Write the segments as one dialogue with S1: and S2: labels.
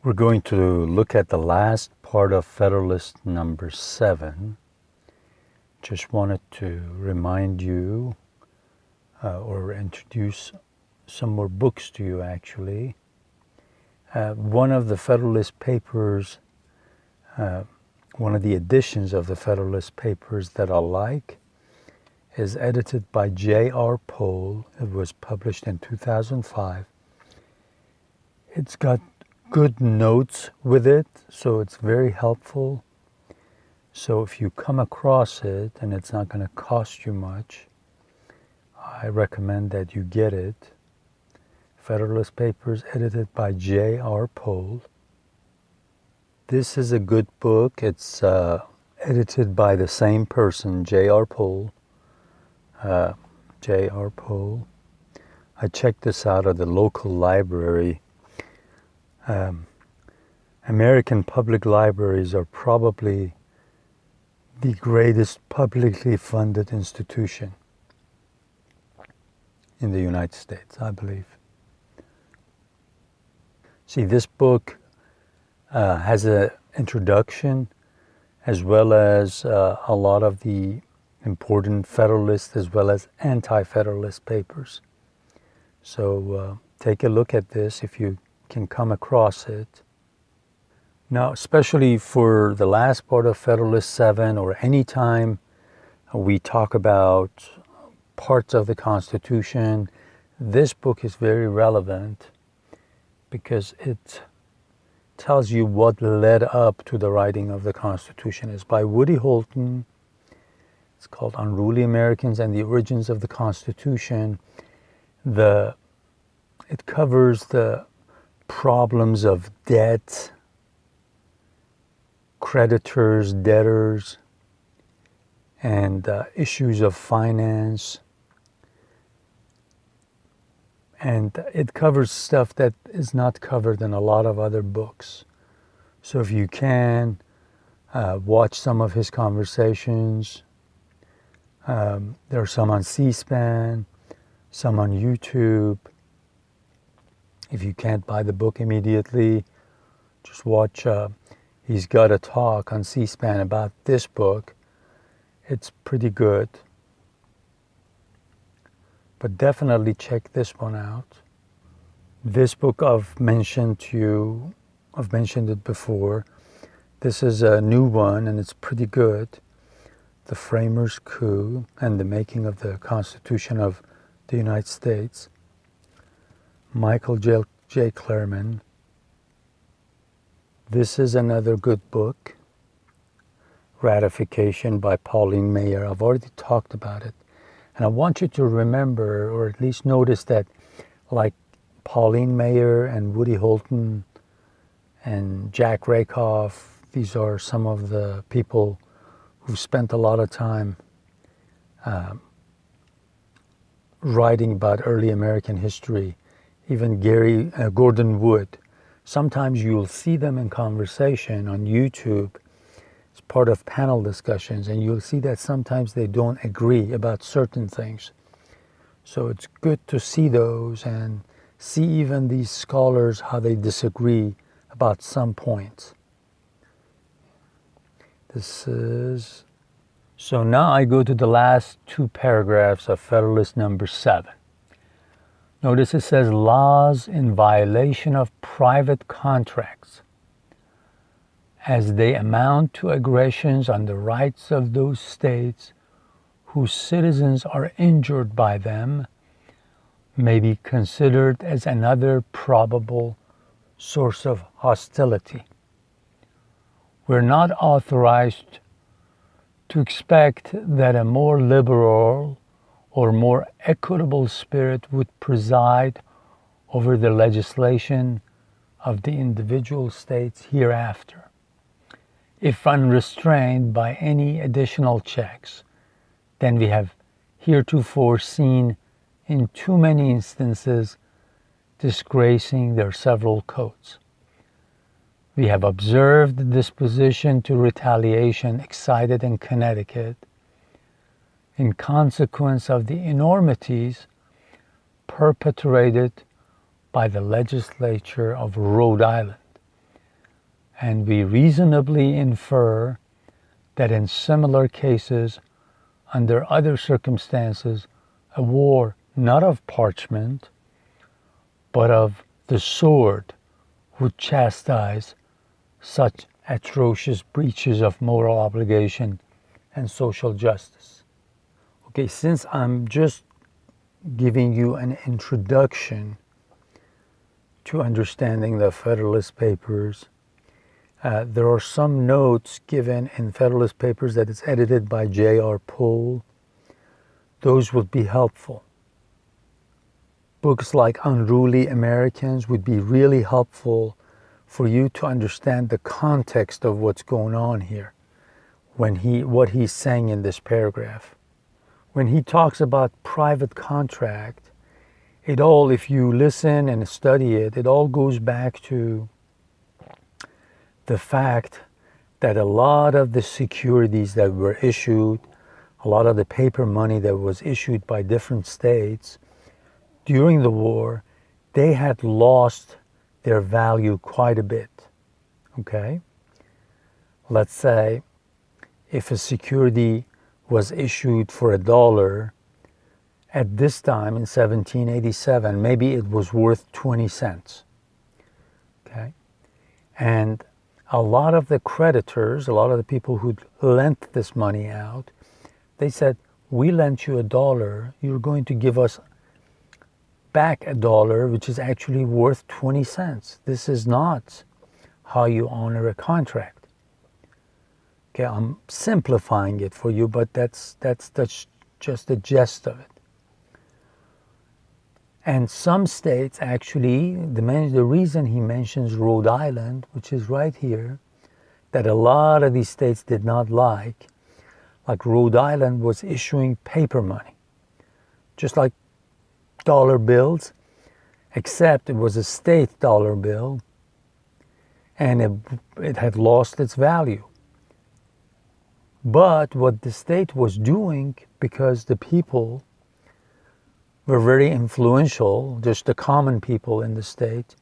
S1: We're going to look at the last part of Federalist number 7. Just wanted to remind you or introduce some more books to you actually. One of the Federalist Papers, one of the editions of the Federalist Papers that I like is edited by J.R. Pohl. It was published in 2005. It's got good notes with it, so it's very helpful. So if you come across it and it's not going to cost you much, I recommend that you get it. Federalist Papers edited by J.R. Pohl. This is a good book. It's edited by the same person, J.R. Pohl. J.R. Pohl. I checked this out at the local library. American public libraries are probably the greatest publicly funded institution in the United States, I believe. See, this book has an introduction as well as a lot of the important Federalist as well as anti-Federalist papers. So take a look at this if you can come across it. Now, especially for the last part of Federalist 7 or any time we talk about parts of the Constitution, this book is very relevant because it tells you what led up to the writing of the Constitution. It's by Woody Holton. It's called Unruly Americans and the Origins of the Constitution. It covers the problems of debt, creditors, debtors, and issues of finance. And it covers stuff that is not covered in a lot of other books. So if you can, watch some of his conversations. There are some on C-SPAN, some on YouTube. If you can't buy the book immediately, just watch. He's got a talk on C-SPAN about this book. It's pretty good. But definitely check this one out. This book I've mentioned to you, I've mentioned it before. This is a new one and it's pretty good. The Framers' Coup and the Making of the Constitution of the United States. Michael J. Claremont. This is another good book. Ratification by Pauline Maier. I've already talked about it. And I want you to remember, or at least notice that, like Pauline Maier and Woody Holton and Jack Rakoff, these are some of the people who spent a lot of time writing about early American history. Even Gordon Wood. Sometimes you'll see them in conversation on YouTube. It's part of panel discussions, and you'll see that sometimes they don't agree about certain things. So it's good to see those and see even these scholars how they disagree about some points. So now I go to the last two paragraphs of Federalist number 7. Notice it says laws in violation of private contracts as they amount to aggressions on the rights of those states whose citizens are injured by them may be considered as another probable source of hostility. We're not authorized to expect that a more liberal or more equitable spirit would preside over the legislation of the individual states hereafter, if unrestrained by any additional checks than we have heretofore seen in too many instances disgracing their several codes. We have observed the disposition to retaliation excited in Connecticut in consequence of the enormities perpetrated by the legislature of Rhode Island and we reasonably infer that in similar cases, under other circumstances, a war not of parchment, but of the sword would chastise such atrocious breaches of moral obligation and social justice. Okay, since I'm just giving you an introduction to understanding the Federalist Papers, there are some notes given in Federalist Papers that is edited by J.R. Poole. Those would be helpful. Books like Unruly Americans would be really helpful for you to understand the context of what's going on here, what he's saying in this paragraph. When he talks about private contract, it all, if you listen and study it, it all goes back to the fact that a lot of the securities that were issued, a lot of the paper money that was issued by different states during the war, they had lost their value quite a bit. Okay? Let's say if a security was issued for $1, at this time in 1787, maybe it was worth 20 cents. Okay? And a lot of the creditors, a lot of the people who lent this money out, they said, we lent you $1, you're going to give us back $1, which is actually worth 20 cents. This is not how you honor a contract. Okay, I'm simplifying it for you, but that's just the gist of it. And some states actually, the reason he mentions Rhode Island, which is right here, that a lot of these states did not like Rhode Island was issuing paper money, just like dollar bills, except it was a state dollar bill, and it had lost its value. But what the state was doing, because the people were very influential, just the common people in the state,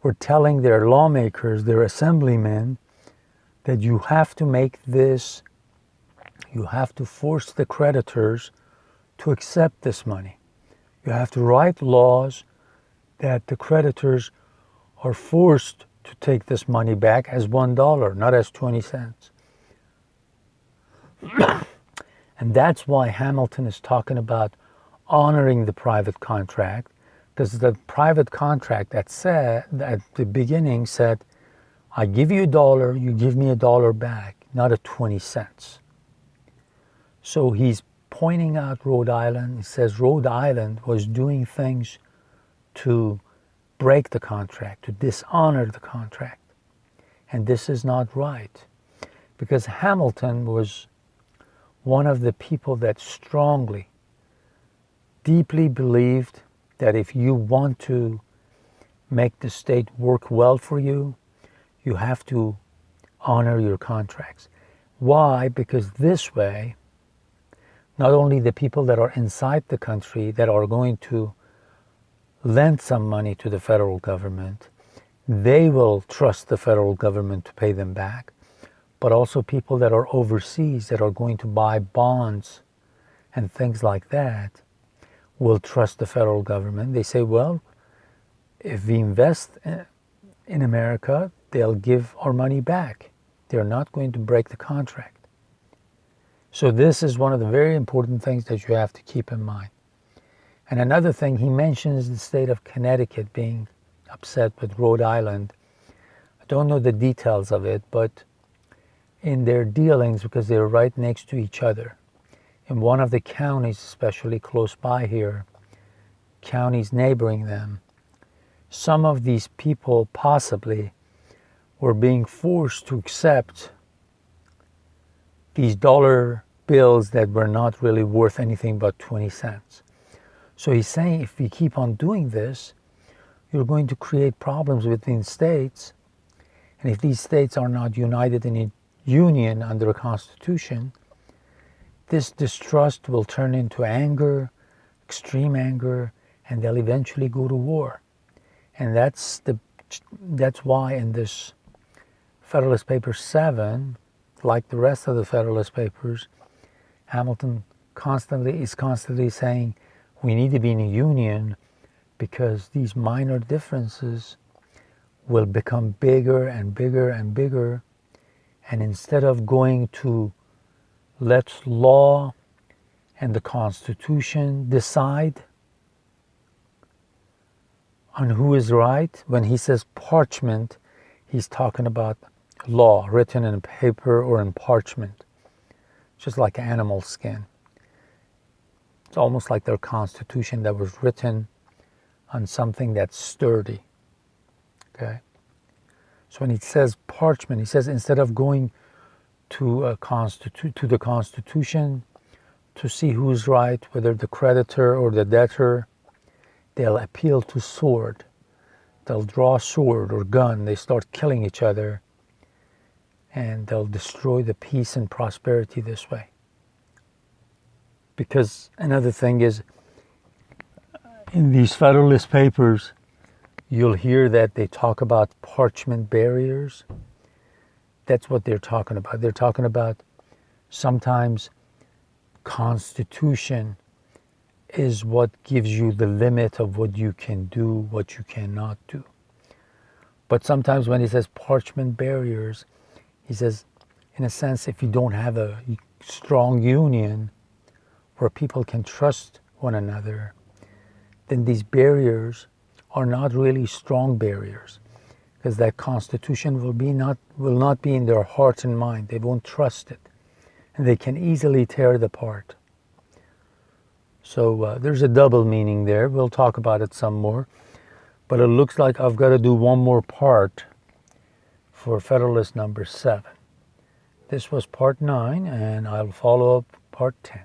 S1: were telling their lawmakers, their assemblymen, that you have to make this, you have to force the creditors to accept this money. You have to write laws that the creditors are forced to take this money back as $1, not as 20 cents. And that's why Hamilton is talking about honoring the private contract, because the private contract that said at the beginning said, I give you $1, you give me $1 back, not a 20 cents. So he's pointing out Rhode Island. He says Rhode Island was doing things to break the contract, to dishonor the contract. And this is not right, because Hamilton was one of the people that strongly, deeply believed that if you want to make the state work well for you, you have to honor your contracts. Why? Because this way, not only the people that are inside the country that are going to lend some money to the federal government, they will trust the federal government to pay them back, but also people that are overseas that are going to buy bonds and things like that will trust the federal government. They say, well, if we invest in America, they'll give our money back. They're not going to break the contract. So this is one of the very important things that you have to keep in mind. And another thing, he mentions the state of Connecticut being upset with Rhode Island. I don't know the details of it, but in their dealings, because they're right next to each other, in one of the counties, especially close by here, counties neighboring them, some of these people possibly were being forced to accept these dollar bills that were not really worth anything but 20 cents. So he's saying if we keep on doing this, you're going to create problems within states. And if these states are not united in a union under a constitution, this distrust will turn into anger, extreme anger, and they'll eventually go to war. And that's why in this Federalist Paper 7, like the rest of the Federalist Papers, Hamilton is constantly saying we need to be in a union because these minor differences will become bigger and bigger and bigger. And instead of going to let law and the Constitution decide on who is right, when he says parchment, he's talking about law written in paper or in parchment, just like animal skin. It's almost like their Constitution that was written on something that's sturdy. Okay? So when he says parchment, he says instead of going to the Constitution to see who's right, whether the creditor or the debtor, they'll appeal to sword. They'll draw sword or gun. They start killing each other, and they'll destroy the peace and prosperity this way. Because another thing is, in these Federalist Papers, you'll hear that they talk about parchment barriers. That's what they're talking about. They're talking about sometimes Constitution is what gives you the limit of what you can do, what you cannot do. But sometimes when he says parchment barriers, he says, in a sense, if you don't have a strong union where people can trust one another, then these barriers are not really strong barriers, because that Constitution will not be in their heart and mind. They won't trust it, and they can easily tear it apart. So there's a double meaning there. We'll talk about it some more, but it looks like I've got to do one more part for Federalist number 7. This was part 9, and I'll follow up part 10.